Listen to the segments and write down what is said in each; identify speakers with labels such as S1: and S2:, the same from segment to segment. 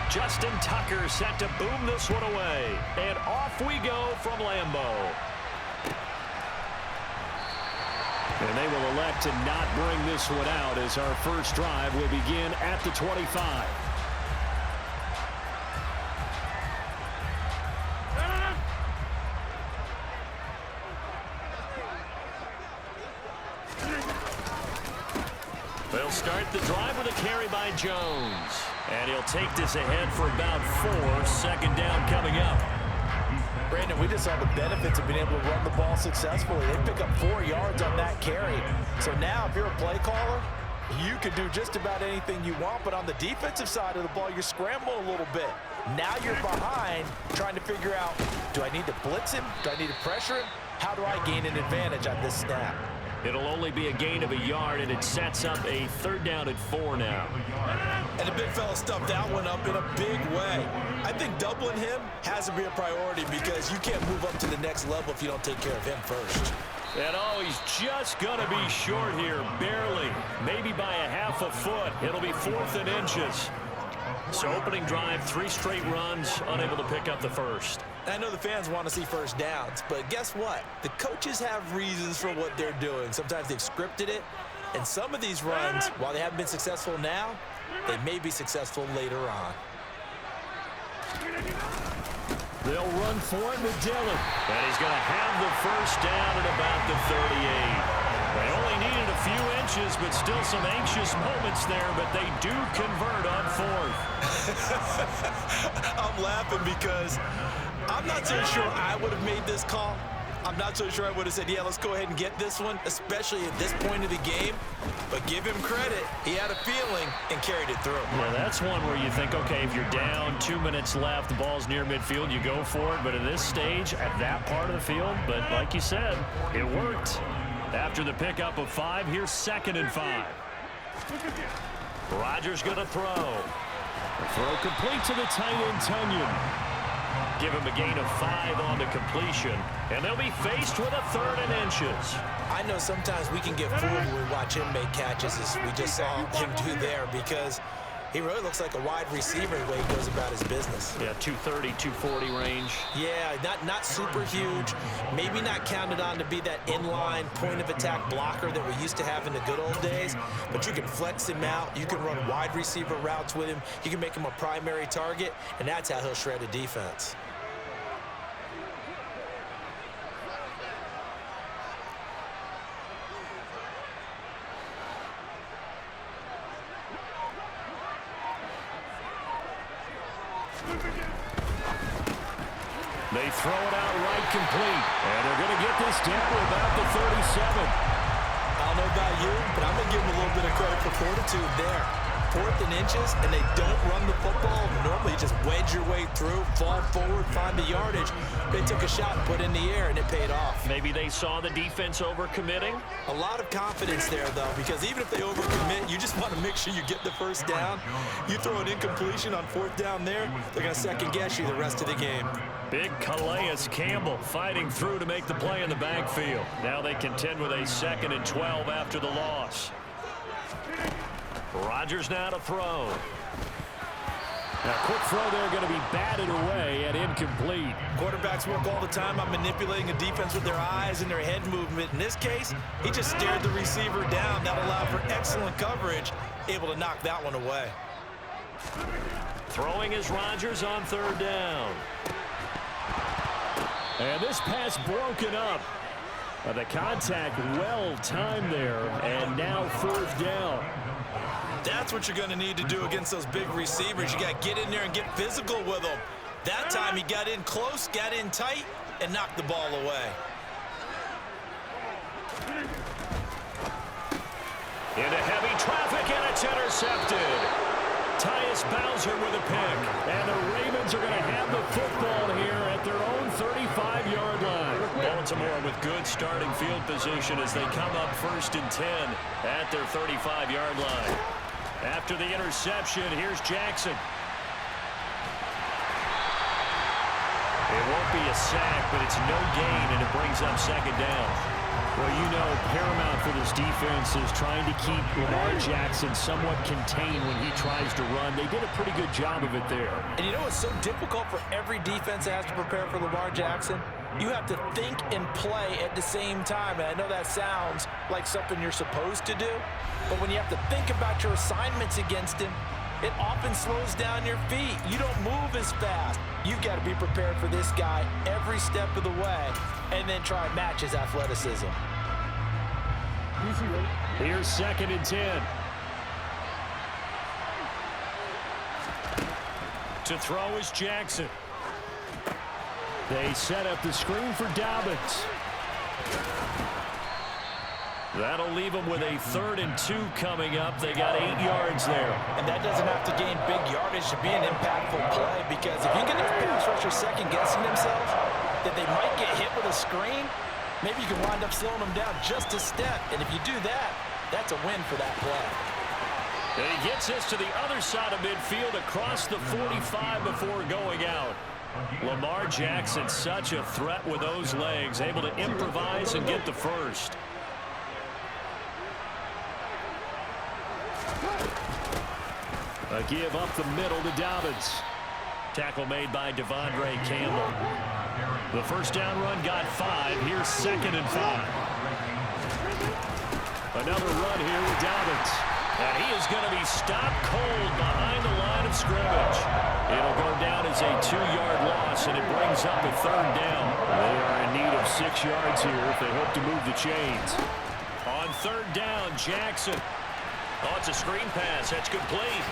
S1: Justin Tucker set to boom this one away. And off we go from Lambeau. And they will elect to not bring this one out as our first drive will begin at the 25. They'll start the drive with a carry by Jones. And he'll take this ahead for about 4. Second down coming up.
S2: Brandon, we just saw the benefits of being able to run the ball successfully. They pick up 4 yards on that carry. So now if you're a play caller, you can do just about anything you want. But on the defensive side of the ball, you're scrambling a little bit. Now you're behind trying to figure out, do I need to blitz him? Do I need to pressure him? How do I gain an advantage on this snap?
S1: It'll only be a gain of a yard, and it sets up a 3rd down at 4 now.
S3: And the big fella stuffed that one up in a big way. I think doubling him has to be a priority because you can't move up to the next level if you don't take care of him first.
S1: And oh, he's just going to be short here, barely. Maybe by a half a foot. It'll be 4th and inches. So opening drive, 3 straight runs, unable to pick up the first.
S3: I know the fans want to see first downs, but guess what? The coaches have reasons for what they're doing. Sometimes they've scripted it, and some of these runs, while they haven't been successful now, they may be successful later on.
S1: They'll run for it with Dillon. And he's going to have the first down at about the 38. They only needed a few inches, but still some anxious moments there, but they do convert on 4th.
S3: I'm laughing because I'm not so sure I would have made this call. I'm not so sure I would have said, yeah, let's go ahead and get this one, especially at this point of the game. But give him credit. He had a feeling and carried it through.
S1: Yeah, that's one where you think, okay, if you're down, 2 minutes left, the ball's near midfield, you go for it. But at this stage, at that part of the field, but like you said, it worked. After the pickup of 5, here's 2nd and 5. Rodgers going to throw. The throw complete to the tight end, Tunyon. Give him a gain of 5 on the completion, and they'll be faced with a 3rd and inches.
S3: I know sometimes we can get fooled when we watch him make catches, as we just saw him do there, because he really looks like a wide receiver the way he goes about his business.
S1: Yeah, 230, 240 range.
S3: Yeah, not super huge. Maybe not counted on to be that inline point-of-attack blocker that we used to have in the good old days, but you can flex him out. You can run wide receiver routes with him. You can make him a primary target, and that's how he'll shred a defense.
S1: They throw it out right complete. And they're going to get this down to about the 37.
S3: I don't know about you, but I'm going to give them a little bit of credit for fortitude there. 4th and inches, and they don't run the football. Normally, you just wedge your way through, fall forward, find the yardage. They took a shot and put it in the air, and it paid off.
S1: Maybe they saw the defense overcommitting.
S3: A lot of confidence there, though, because even if they overcommit, you just want to make sure you get the first down. You throw an incompletion on 4th down there, they're going to second-guess you the rest of the game.
S1: Big Calais Campbell fighting through to make the play in the backfield. Now they contend with a 2nd and 12 after the loss. Rodgers now to throw. Now, quick throw there going to be batted away and incomplete.
S3: Quarterbacks work all the time on manipulating a defense with their eyes and their head movement. In this case, he just stared the receiver down. That allowed for excellent coverage, able to knock that one away.
S1: Throwing is Rodgers on 3rd down. And this pass broken up. The contact well timed there, and now 4th down.
S3: That's what you're going to need to do against those big receivers. You got to get in there and get physical with them. That time he got in close, got in tight, and knocked the ball away.
S1: Into heavy traffic, and it's intercepted. Tyus Bowser with a pick. And the Ravens are going to have the football here at their own 35-yard line. Baltimore with good starting field position as they come up 1st and 10 at their 35-yard line. After the interception, here's Jackson. It won't be a sack, but it's no gain, and it brings up 2nd down. Well, you know, paramount for this defense is trying to keep Lamar Jackson somewhat contained when he tries to run. They did a pretty good job of it there.
S3: And you know what's so difficult for every defense that has to prepare for Lamar Jackson? You have to think and play at the same time. And I know that sounds like something you're supposed to do, but when you have to think about your assignments against him, it often slows down your feet. You don't move as fast. You've got to be prepared for this guy every step of the way and then try and match his athleticism.
S1: Here's 2nd and 10. To throw is Jackson. They set up the screen for Dobbins. That'll leave them with a 3rd and 2 coming up. They got 8 yards there.
S3: And that doesn't have to gain big yardage to be an impactful play, because if you get a pass rusher second-guessing themselves that they might get hit with a screen, maybe you can wind up slowing them down just a step. And if you do that, that's a win for that play.
S1: And he gets us to the other side of midfield across the 45 before going out. Lamar Jackson, such a threat with those legs, able to improvise and get the first. A give up the middle to Dobbins. Tackle made by Devondre Campbell. The first down run got 5. Here's 2nd and 5. Another run here with Dobbins. And he is going to be stopped cold behind the line of scrimmage. It'll go down as a 2-yard loss, and it brings up a 3rd down. They are in need of 6 yards here if they hope to move the chains. On 3rd down, Jackson. Oh, it's a screen pass. That's complete.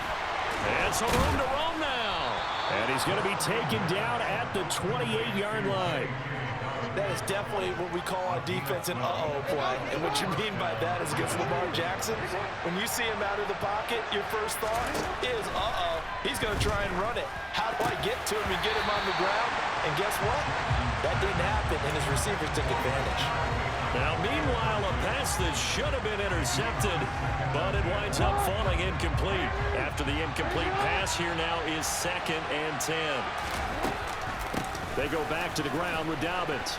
S1: And some room to roam now. And he's going to be taken down at the 28-yard line.
S3: That is definitely what we call on defense an uh-oh play. And what you mean by that is against Lamar Jackson, when you see him out of the pocket, your first thought is, uh-oh, he's going to try and run it. How do I get to him and get him on the ground? And guess what? That didn't happen, and his receivers took advantage.
S1: Now, meanwhile, a pass that should have been intercepted, but it winds up falling incomplete. After the incomplete pass, here now is 2nd and 10. They go back to the ground with Dobbins.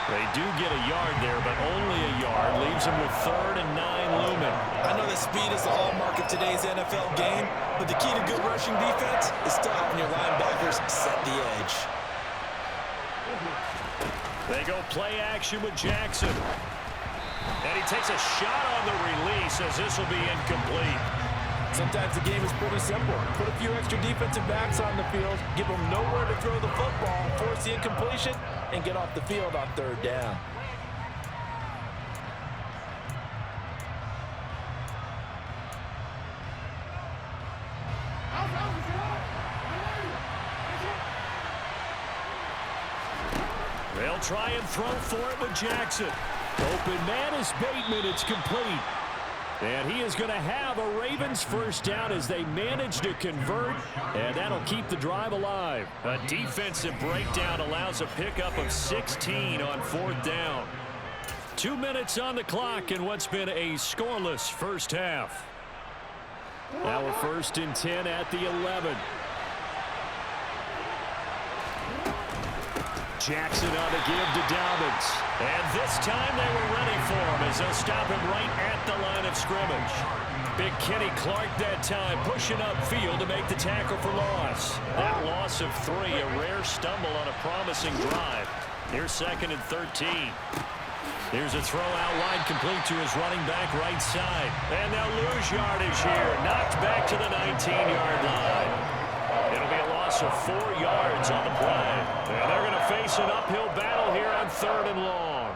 S1: They do get a yard there, but only a yard. Leaves them with 3rd and 9 looming.
S3: I know that speed is the hallmark of today's NFL game, but the key to good rushing defense is still having your linebackers set the edge.
S1: They go play action with Jackson. And he takes a shot on the release as this will be incomplete.
S3: Sometimes the game is pretty simple. Put a few extra defensive backs on the field, give them nowhere to throw the football, force the incompletion, and get off the field on 3rd down.
S1: They'll try and throw for it with Jackson. Open man is Bateman. It's complete. And he is going to have a Ravens first down as they manage to convert, and that'll keep the drive alive. A defensive breakdown allows a pickup of 16 on 4th down. 2 minutes on the clock in what's been a scoreless first half. Now a 1st and 10 at the 11. Jackson on the give to Dobbins. And this time they were ready for him as they'll stop him right at the line of scrimmage. Big Kenny Clark that time pushing upfield to make the tackle for loss. That loss of 3, a rare stumble on a promising drive. Here's 2nd and 13. Here's a throw out wide, complete to his running back right side. And they'll lose yardage here. Knocked back to the 19-yard line. It'll be a loss of 4 yards on the play. And they're going to face an uphill battle here on 3rd and long.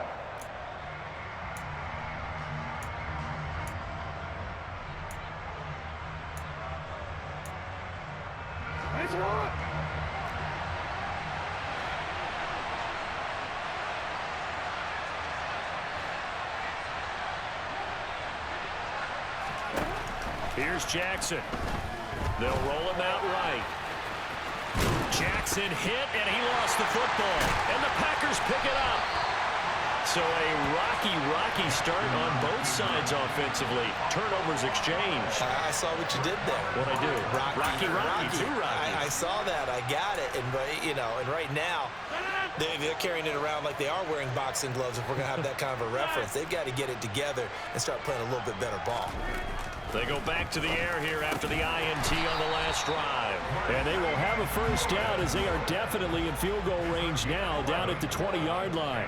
S1: Here's Jackson. They'll roll him out right. Jackson hit, and he lost the football. And the Packers pick it up. So a rocky start on both sides offensively. Turnovers exchanged.
S3: I saw what you did there.
S1: What'd I do? Rocky. Too rocky.
S3: I saw that. I got it. And, you know, and right now, They're carrying it around like they are wearing boxing gloves if we're going to have that kind of a reference. They've got to get it together and start playing a little bit better ball.
S1: They go back to the air here after the INT on the last drive. And they will have a first down as they are definitely in field goal range now down at the 20-yard line.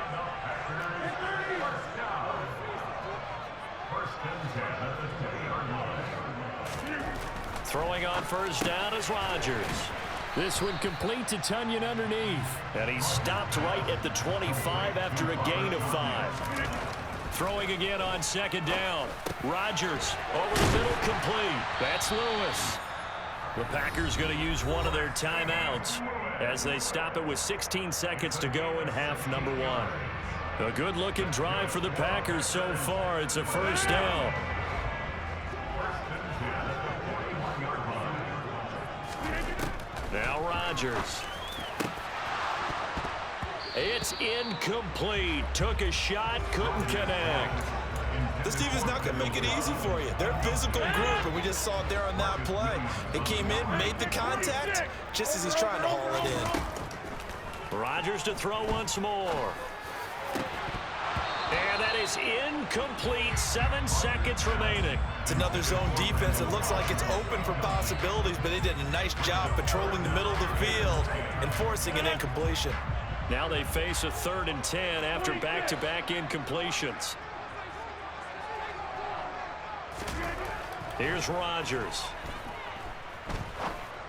S1: Throwing on first down is Rodgers. This one complete to Tunyon underneath. And he stopped right at the 25 after a gain of 5. Throwing again on second down. Rodgers over the middle, complete. That's Lewis. The Packers going to use one of their timeouts as they stop it with 16 seconds to go in half number 1. A good-looking drive for the Packers so far. It's a first down. Now Rodgers. It's incomplete. Took a shot, couldn't connect.
S3: This team is not going to make it easy for you. They're a physical group, and we just saw it there on that play. It came in, made the contact, just as he's trying to haul it in.
S1: Rodgers to throw once more. And that is incomplete. 7 seconds remaining.
S3: It's another zone defense. It looks like it's open for possibilities, but they did a nice job patrolling the middle of the field and forcing an incompletion.
S1: Now they face a 3rd and 10 after back-to-back incompletions. Here's Rodgers.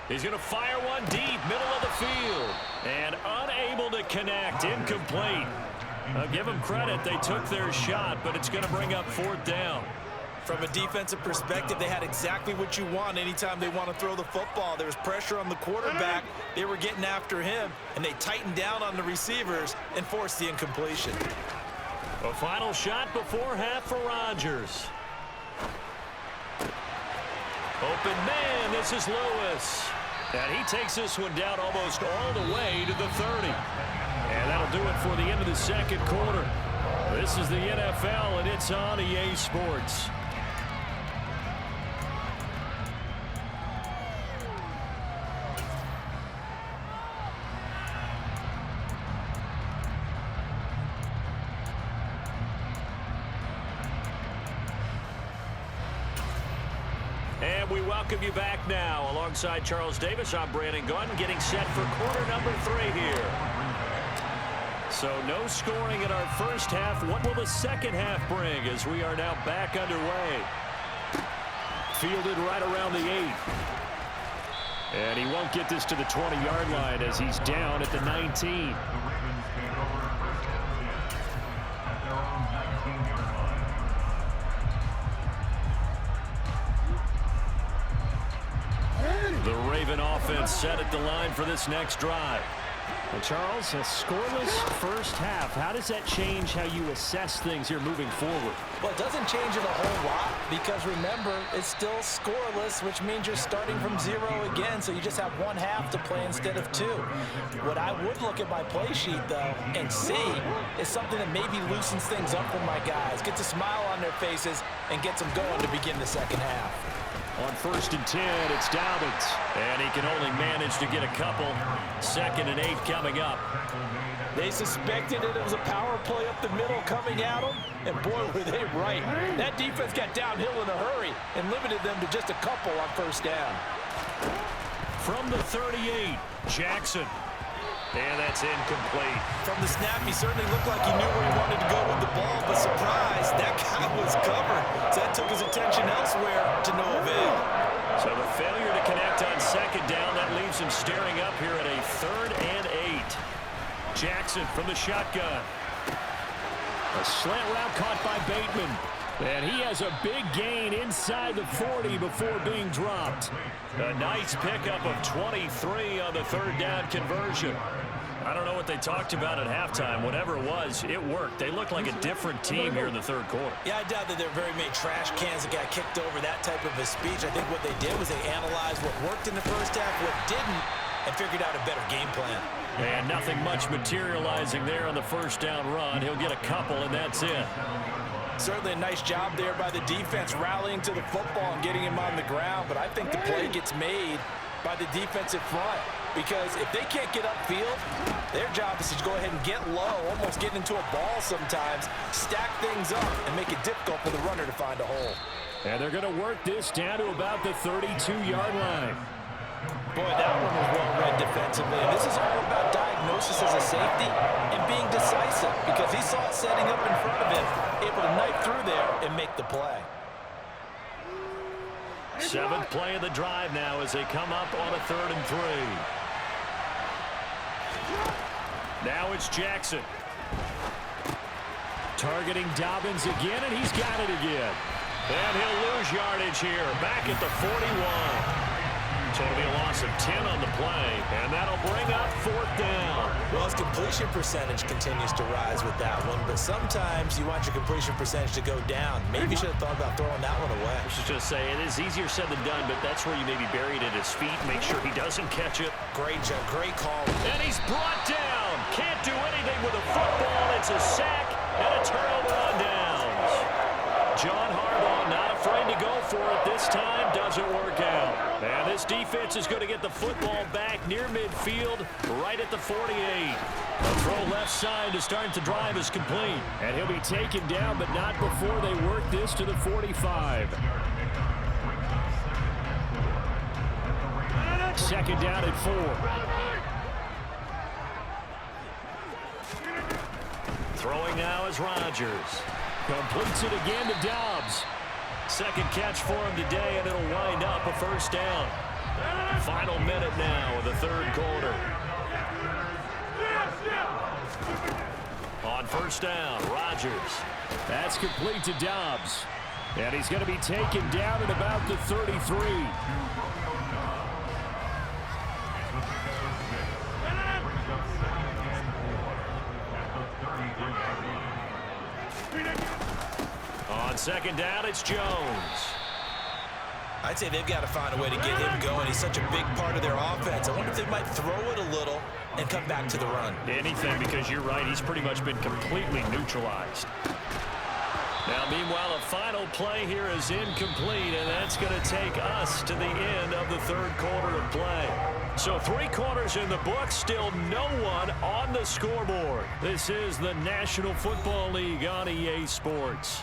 S1: He's going to fire one deep, middle of the field. And unable to connect, incomplete. I'll give them credit. They took their shot, but it's going to bring up 4th down.
S3: From a defensive perspective, they had exactly what you want anytime they want to throw the football. There was pressure on the quarterback. They were getting after him, and they tightened down on the receivers and forced the incompletion.
S1: A final shot before half for Rodgers. Open man, this is Lewis. And he takes this one down almost all the way to the 30. And that'll do it for the end of the second quarter. This is the NFL, and it's on EA Sports. And we welcome you back now. Alongside Charles Davis, I'm Brandon Gunn, getting set for quarter number 3 here. So no scoring in our first half. What will the second half bring as we are now back underway? Fielded right around the 8. And he won't get this to the 20-yard line as he's down at the 19. The Raven offense set at the line for this next drive. Well, Charles, a scoreless first half. How does that change how you assess things here moving forward?
S3: Well, it doesn't change it a whole lot because, remember, it's still scoreless, which means you're starting from 0 again, so you just have 1 half to play instead of 2. What I would look at my play sheet, though, and see is something that maybe loosens things up for my guys, gets a smile on their faces, and gets them going to begin the second half.
S1: On 1st and 10, it's Dobbins. And he can only manage to get a couple. 2nd and 8 coming up.
S3: They suspected it was a power play up the middle coming at them, and boy, were they right. That defense got downhill in a hurry and limited them to just a couple on first down.
S1: From the 38, Jackson. And that's incomplete.
S3: From the snap, he certainly looked like he knew where he wanted to go with the ball, but surprise, that guy was covered. So that took his attention elsewhere to no avail.
S1: So the failure to connect on 2nd down, that leaves him staring up here at a 3rd and 8. Jackson from the shotgun. A slant route caught by Bateman. And he has a big gain inside the 40 before being dropped. A nice pickup of 23 on the 3rd down conversion. I don't know what they talked about at halftime. Whatever it was, it worked. They look like a different team here in the 3rd quarter.
S3: Yeah, I doubt that there are very many trash cans that got kicked over, that type of a speech. I think what they did was they analyzed what worked in the first half, what didn't, and figured out a better game plan.
S1: And nothing much materializing there on the first down run. He'll get a couple, and that's it.
S3: Certainly a nice job there by the defense rallying to the football and getting him on the ground, but I think the play gets made by the defensive front, because if they can't get upfield, their job is to go ahead and get low, almost get into a ball sometimes, stack things up, and make it difficult for the runner to find a hole.
S1: And they're going to work this down to about the 32-yard line.
S3: Boy, that one was well read defensively. And this is all about diagnosis as a safety and being decisive, because he saw it setting up in front of him, able to knife through there and make the play.
S1: 7th play of the drive now as they come up on a 3rd and 3. Now it's Jackson. Targeting Dobbins again, and he's got it again. And he'll lose yardage here, back at the 41. So it'll be a loss of 10 on the play, and that'll bring up 4th down.
S3: Well, his completion percentage continues to rise with that one, but sometimes you want your completion percentage to go down. Maybe you should have thought about throwing that one away.
S1: I should just say, it is easier said than done, but that's where you maybe bury it at his feet, make sure he doesn't catch it.
S3: Great job, great call.
S1: And he's brought down. Can't do anything with a football. It's a sack and a turnover on downs. John Harbaugh not afraid to go for it this time. Doesn't work out. And this defense is going to get the football back near midfield, right at the 48. The throw left side to start the drive is complete. And he'll be taken down, but not before they work this to the 45. 2nd down at 4. Throwing now is Rodgers. Completes it again to Dobbs. 2nd catch for him today, and it'll wind up a 1st down. Final minute now of the 3rd quarter. On 1st down, Rodgers. That's complete to Dobbs. And he's going to be taken down at about the 33. On 2nd down, it's Jones.
S3: I'd say they've got to find a way to get him going. He's such a big part of their offense. I wonder if they might throw it a little and come back to the run.
S1: Anything, because you're right, he's pretty much been completely neutralized. Now, meanwhile, a final play here is incomplete, and that's going to take us to the end of the 3rd quarter of play. So 3 quarters in the book, still no one on the scoreboard. This is the National Football League on EA Sports.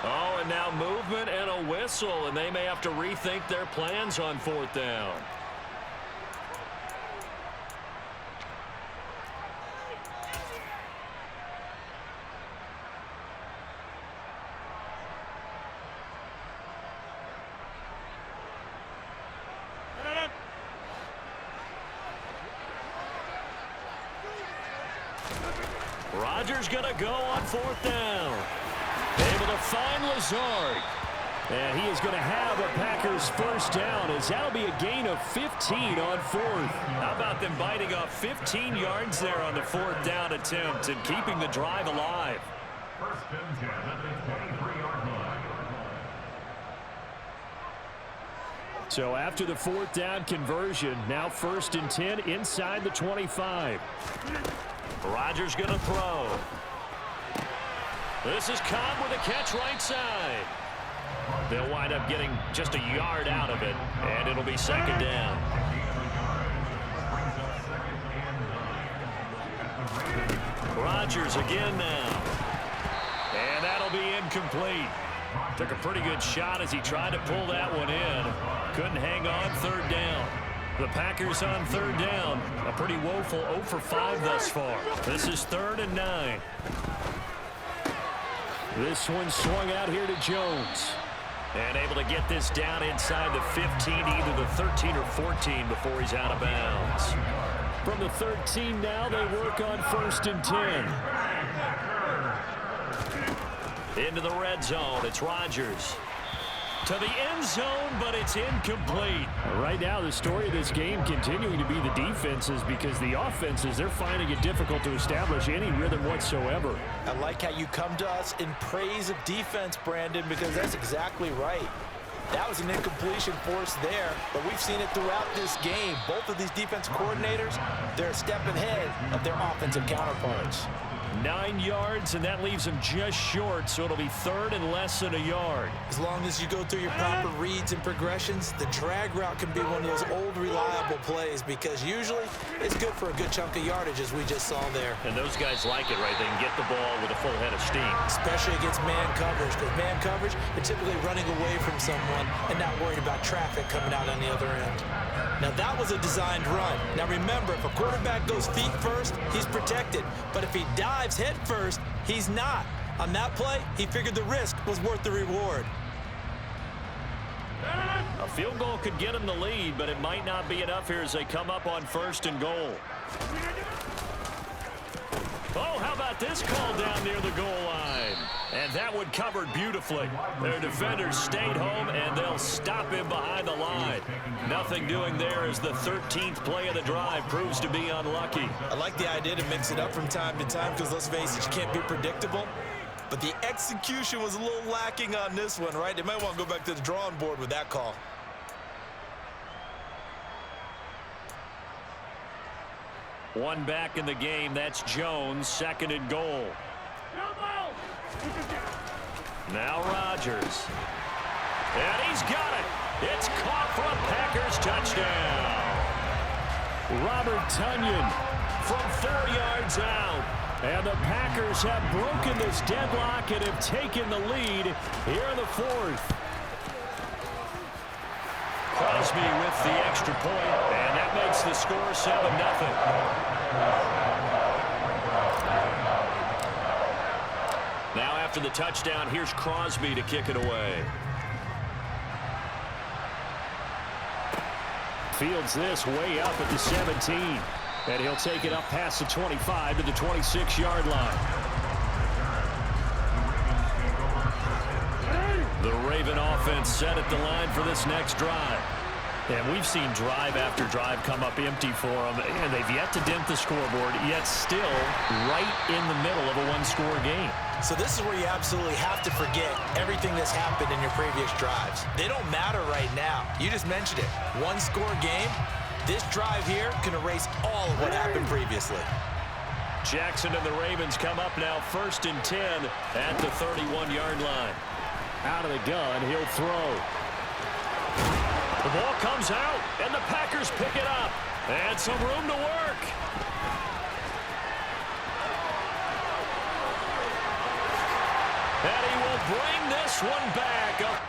S1: Oh, and now movement and a whistle, and they may have to rethink their plans on 4th down. Rodgers gonna go on 4th down. Able to find Lazard. And he is going to have a Packers 1st down, as that'll be a gain of 15 on 4th. How about them biting off 15 yards there on the 4th down attempt and keeping the drive alive? So after the 4th down conversion, now 1st and 10 inside the 25. Rodgers going to throw. This is Cobb with a catch right side. They'll wind up getting just a yard out of it, and it'll be 2nd down. Rodgers again now. And that'll be incomplete. Took a pretty good shot as he tried to pull that one in. Couldn't hang on 3rd down. The Packers on 3rd down. A pretty woeful 0 for 5 thus far. This is 3rd and 9. This one swung out here to Jones. And able to get this down inside the 15, either the 13 or 14 before he's out of bounds. From the 13 now, they work on 1st and 10. Into the red zone, it's Rodgers. To the end zone, but it's incomplete. Right now, the story of this game continuing to be the defenses, because the offenses, they're finding it difficult to establish any rhythm whatsoever.
S2: I like how you come to us in praise of defense, Brandon, because that's exactly right. That was an incompletion force there, but we've seen it throughout this game. Both of these defense coordinators, they're a step ahead of their offensive counterparts.
S1: 9 yards, and that leaves him just short, so it'll be third and less than a yard.
S3: As long as you go through your proper reads and progressions, the drag route can be one of those old, reliable plays, because usually it's good for a good chunk of yardage, as we just saw there.
S1: And those guys like it, right? They can get the ball with a full head of steam.
S3: Especially against man coverage, because man coverage, they're typically running away from someone and not worried about traffic coming out on the other end. Now, that was a designed run. Now, remember, if a quarterback goes feet first, he's protected. But if he dives head first, he's not. On that play, he figured the risk was worth the reward.
S1: A field goal could get him the lead, but it might not be enough here as they come up on 1st and goal. Oh, how about this call down near the goal line? And that one covered beautifully. Their defenders stayed home, and they'll stop him behind the line. Nothing doing there as the 13th play of the drive proves to be unlucky.
S3: I like the idea to mix it up from time to time, because let's face it, you can't be predictable. But the execution was a little lacking on this one, right? They might want to go back to the drawing board with that call.
S1: One back in the game. That's Jones, 2nd and goal. Now Rodgers. And he's got it. It's caught for a Packers touchdown. Robert Tonyan from 4 yards out. And the Packers have broken this deadlock and have taken the lead here in the 4th. Crosby with the extra point, and that makes the score 7-0. Now after the touchdown, here's Crosby to kick it away. Fields this way up at the 17. And he'll take it up past the 25 to the 26-yard line. The Raven offense set at the line for this next drive. And we've seen drive after drive come up empty for them, and they've yet to dent the scoreboard, yet still right in the middle of a one-score game.
S3: So this is where you absolutely have to forget everything that's happened in your previous drives. They don't matter right now. You just mentioned it. One-score game. This drive here can erase all of what happened previously.
S1: Jackson and the Ravens come up now 1st and 10 at the 31-yard line. Out of the gun, he'll throw. The ball comes out, and the Packers pick it up. And some room to work. And he will bring this one back up.